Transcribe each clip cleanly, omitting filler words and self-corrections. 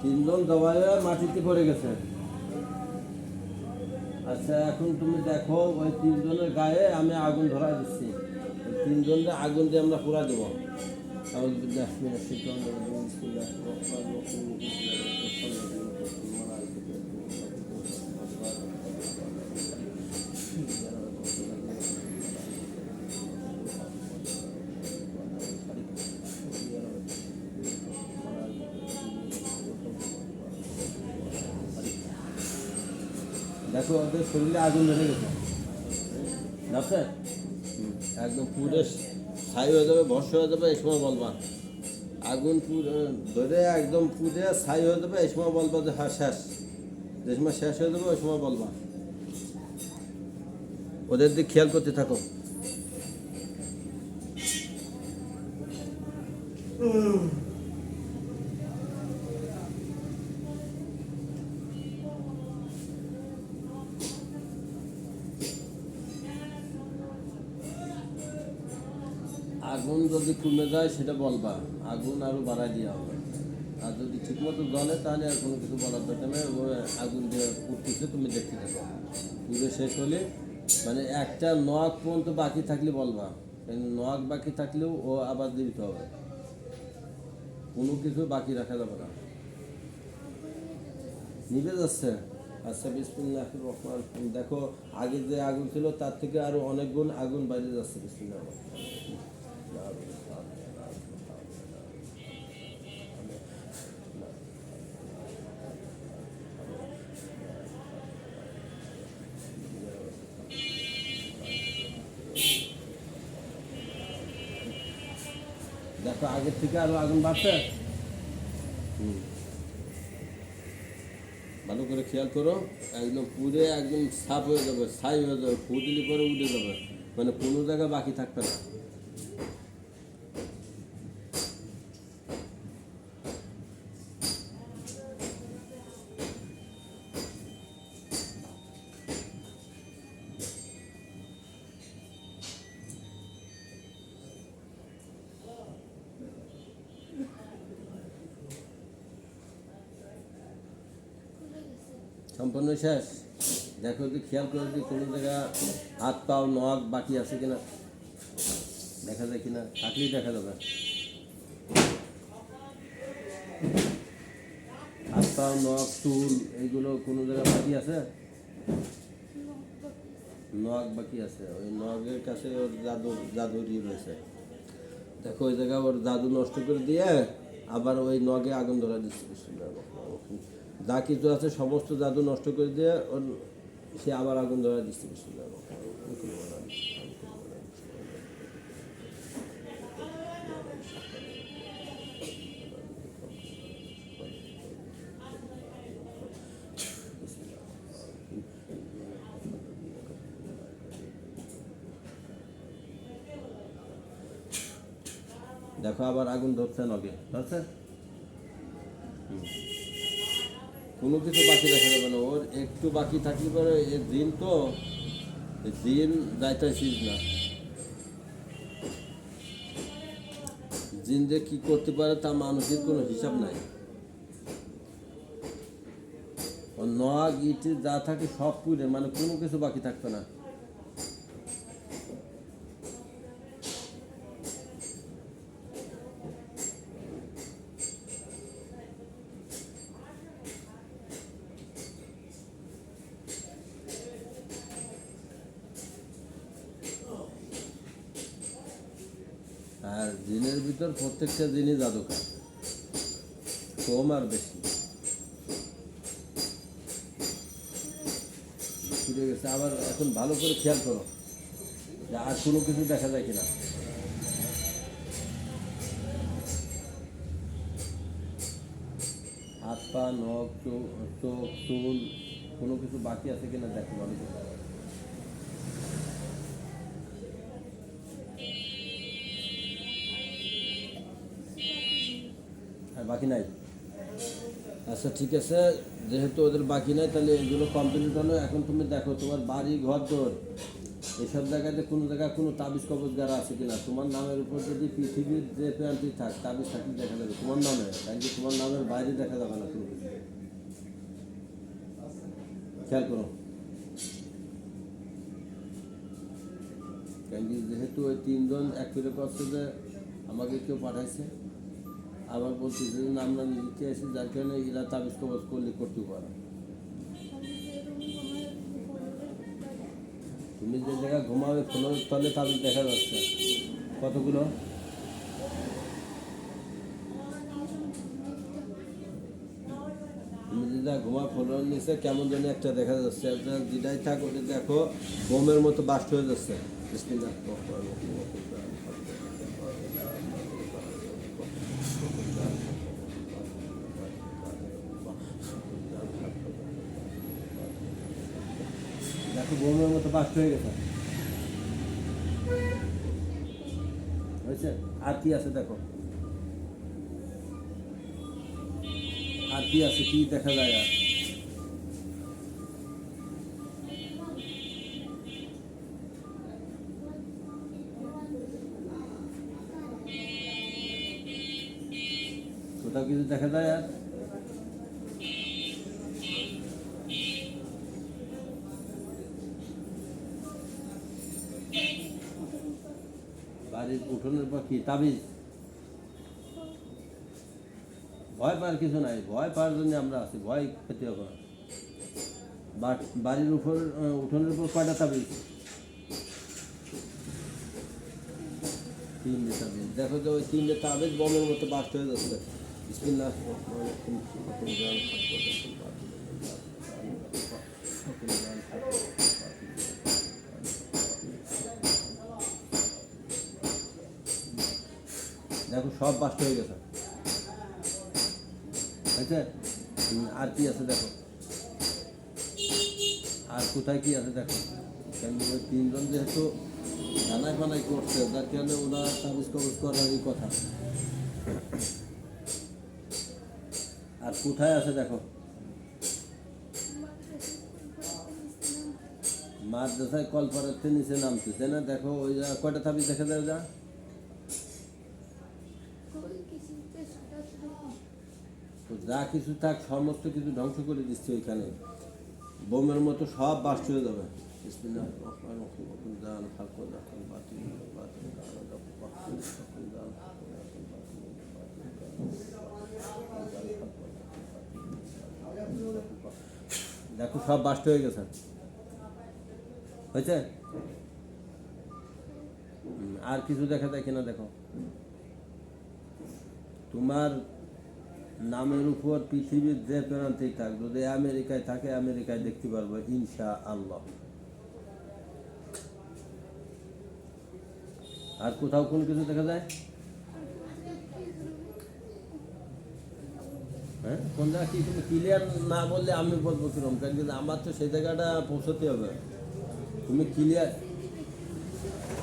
তিনজন দবাই মাটিতে পড়ে গেছে। আচ্ছা এখন তুমি দেখো ওই তিনজনের গায়ে আমি আগুন ধরা দিচ্ছি, তিনজনকে আগুন দিয়ে আমরা পুরা দেবো। দেখো ওদের শরীরে আগুন ধরে গেছে, যাচ্ছে একদম পুরো ছাই হয়ে যাবে, ভস্য হয়ে যাবে, এই সময় বলবা আগুন ধরে একদম পুড়ে ছাই হয়ে যাবে, এই সময় বলবা যে হ্যাঁ শেষ। যে সময় শেষ হয়ে যাবে ওই সময় বলবা। ওদের দিকে খেয়াল করতে থাকো। আগুন যদি কমে যায় সেটা বলবা, আগুন আরও বাড়াই দেওয়া হবে। আর যদি ঠিকমতো জ্বলে তাহলে আর কোনো কিছু বলার দরকার নেই। আগুন দিয়ে উঠতেছে, তুমি দেখতে থাকো। পুরো শেষ হলে মানে একটা নখ পর্যন্ত বাকি থাকলে বলবা, নখ বাকি থাকলেও ও আবার দিতে হবে, কোনো কিছু বাকি রাখা যাবে না। নিভে যাচ্ছে। আচ্ছা বিসমিল্লাহির রহমানির রহিম। দেখো আগে যে আগুন ছিল তার থেকে আরো অনেক গুণ আগুন বাইরে যাচ্ছে। বিসমিল্লাহির রহমানির রহিম। দেখো আগের থেকে আরো আগুন বাড়ছে। ভালো করে খেয়াল করো, একদম পুরে একদম সাফ হয়ে যাবে, ছাই হয়ে যাবে, ফুটলি পরে উঠে যাবে, মানে কোনো জায়গা বাকি থাকবে না। সম্পূর্ণ শেষ। দেখো যদি খেয়াল করে যদি কোনো জায়গা হাত পাও নখ বাকি আছে কিনা দেখা যায় কিনা, থাকলেই দেখা যাবে। হাত পাও নখ চুল এইগুলো কোনো জায়গা বাকি আছে, নখ বাকি আছে, ওই নখের কাছে ওর জাদুরি রয়েছে। দেখো ওই জায়গা ওর জাদু নষ্ট করে দিয়ে আবার ওই নখে আগুন ধরা দিচ্ছে। যা কিছু আছে সমস্ত জাদু নষ্ট করে দিয়ে ওর সে আবার আগুন ধরা দিচ্ছে। দেখো আবার আগুন ধরছে নগে, ধরছে। কোনো কিছু বাকি রাখা যাবে না, ওর একটু বাকি থাকলে পরে দিন তো দিন যাইতেছিস না। জিন যে কি করতে পারে তা মানুষের কোনো হিসাব নাই। ওর নখ ইটে যা থাকে সব পুড়ে, মানে কোনো কিছু বাকি থাকবে না। আর জিনের ভিতর প্রত্যেকটা জিনিস জাদুকার, কম আর বেশি ফিরে গেছে। আবার এখন ভালো করে খেয়াল করো যে আর কোনো কিছু দেখা যায় কিনা। হাত পা নখ চোখ চুল কোনো কিছু বাকি আছে কিনা দেখো ভালো করে। হ্যাঁ বাকি নাই। আচ্ছা ঠিক আছে, যেহেতু ওদের বাকি নাই তাহলে এগুলো কমপ্লিট হলো। এখন তুমি দেখো তোমার বাড়ি ঘর দোর এইসব জায়গাতে কোনো জায়গায় কোনো তাবিজ কবজগার আছে কিনা, তোমার নামের উপর যদি পৃথিবীর যে প্রান্তিক থাক তাবিজ থাকলে দেখা যাবে তোমার নামে, তাই কি তোমার নামের বাইরে দেখা যাবে না কোনো কিছু। খেয়াল করো, কেন কি যেহেতু ওই তিনজন এক ফিরে করছে যে আমাকে কেউ পাঠাইছে, আবার বলতেছে যে আমরা নিজে চেয়েছি, যার কারণে এরা তাবিজ কবজ করলে করতে পারে। তুমি যে জায়গায় ঘুমাবে ফোনের তলে তাবিজ দেখা যাচ্ছে কতগুলো। তুমি যে জায়গায় ঘুমাবে ফোনের নিচে কেমন যেন একটা দেখা যাচ্ছে, যেটাই থাক ওটা দেখো বোমের মতো বাস্ট হয়ে যাচ্ছে। দেখো বোমের মতো বাস্ট হয়ে গেছে, হয়েছে। আর কি আছে দেখো, আর কি আছে, কি দেখা যায় আর? কোথাও কিছু দেখা যায় আর? বাড়ির উঠোনের পর কি তাবিজ? ভয় পাওয়ার কিছু নাই, ভয় পাওয়ার জন্য আমরা আছি, ভয় পেতে হবে না। বাড়ির উপর উঠোনের উপর কয়টা তাবিজ? 3টে তাবিজ। দেখো যে ওই 3টে তাবিজ বমের মতো বাস্ট হয়ে যাচ্ছে। বিসমিল্লাহ। দেখো সব বাস্ট হয়ে গেছে, আচ্ছা। আর কি আছে দেখো, আর কোথায় কি আছে দেখো। কেন ওই তিনজন যেহেতু জানাই ফানাই করছে, যার কারণে ওরা তাবিজ কবজ করারই কথা। আর কোথায় আছে দেখো, মাদ্রাসায় কলপাড়াতে নিচে নামতেছে না, দেখো ওই কয়টা তাবিজ দেখা যায় যা। যা কিছু থাক সমস্ত কিছু ধ্বংস করে দিচ্ছে ওইখানে, বোমের মতো সব বাস্ট হয়ে যাবে। দেখো সব বাস্ট হয়ে গেছে, হয়েছে। আর কিছু দেখা যায় কিনা দেখো, তোমার নামের উপর পৃথিবীর যে প্রান্তেই থাক, যদি আমেরিকায় থাকে আমেরিকায় দেখতে পারবো ইনশা আল্লাহ। আর কোথাও কোন কিছু দেখা যায়? হ্যাঁ, কোন জায়গা কি তুমি ক্লিয়ার না বললে আমি বলবো কিরকম, কারণ কিন্তু আমার তো সেই জায়গাটা পৌঁছতে হবে। তুমি ক্লিয়ার,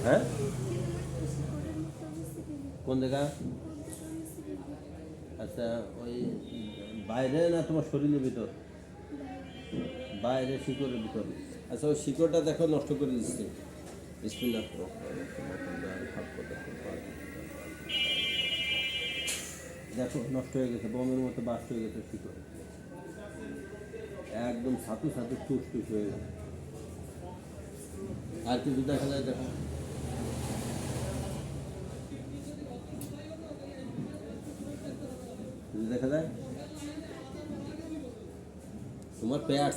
হ্যাঁ কোন জায়গা? আচ্ছা, ওই বাইরে না তোমার শরীরের ভিতর? বাইরে শিকড়ের ভিতর। আচ্ছা, ওই শিকড়টা দেখো নষ্ট করে দিচ্ছে। দেখো নষ্ট হয়ে গেছে, বোমের মতো বাস্ট হয়ে গেছে শিকড়, একদম ছাতু ছাতু টুস টুস হয়ে গেছে। আর কিছু দেখা যায় দেখো, দেখা যায় তোমার পেট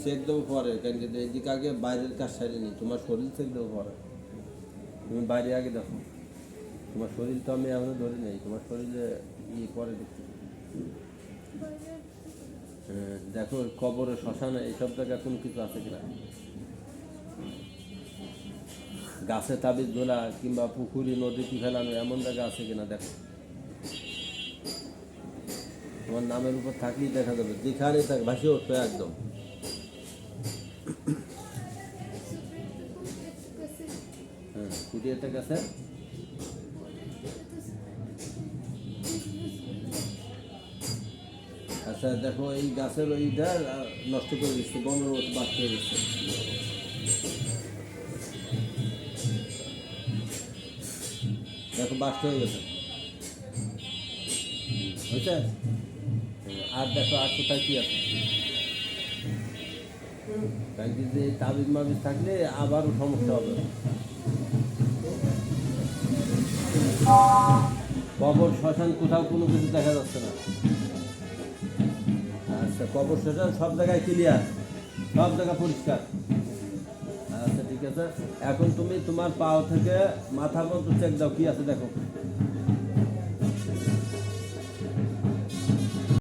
চেক দেবো পরে, কেন কি এইদিকে আগে বাইরের কাজ সারিনি, তোমার শরীর চেক দেবো পরে। তুমি বাইরে আগে দেখো, তোমার শরীর তো আমি এখনো ধরি নেই, তোমার শরীরে পরে দেখতে। হ্যাঁ দেখো, কবরে শ্মশানে এইসব জায়গায় কোনো কিছু আছে কিনা, গাছে তাবিজ ঝোলা কিংবা পুকুরি নদীতে ফেলানো এমন জায়গা আছে কিনা দেখো। তোমার নামের উপর থাকলেই দেখা যাবে, যেখানে থাক ভাসিয়ে উঠবে একদম। হ্যাঁ, কুটিয়াটা গেছে। আচ্ছা দেখো, এই গাছের ওইটা নষ্ট করে দিচ্ছে, বনের মতো বাস্ট হয়ে দিচ্ছে। বাস্ট হয়ে গেছে, বুঝছে? আর দেখো আর কোথায় কি আছে, কারণ কি যে তাবিজ মাবিজ থাকলে আবারও সমস্যা হবে। কবর শ্মশান কোথাও কোনো কিছু দেখা যাচ্ছে না। আচ্ছা, কবর শ্মশান সব জায়গায় ক্লিয়ার, সব জায়গা পরিষ্কার। আচ্ছা ঠিক আছে, এখন তুমি তোমার পাও থেকে মাথা পর্যন্ত চেক দাও কি আছে দেখো।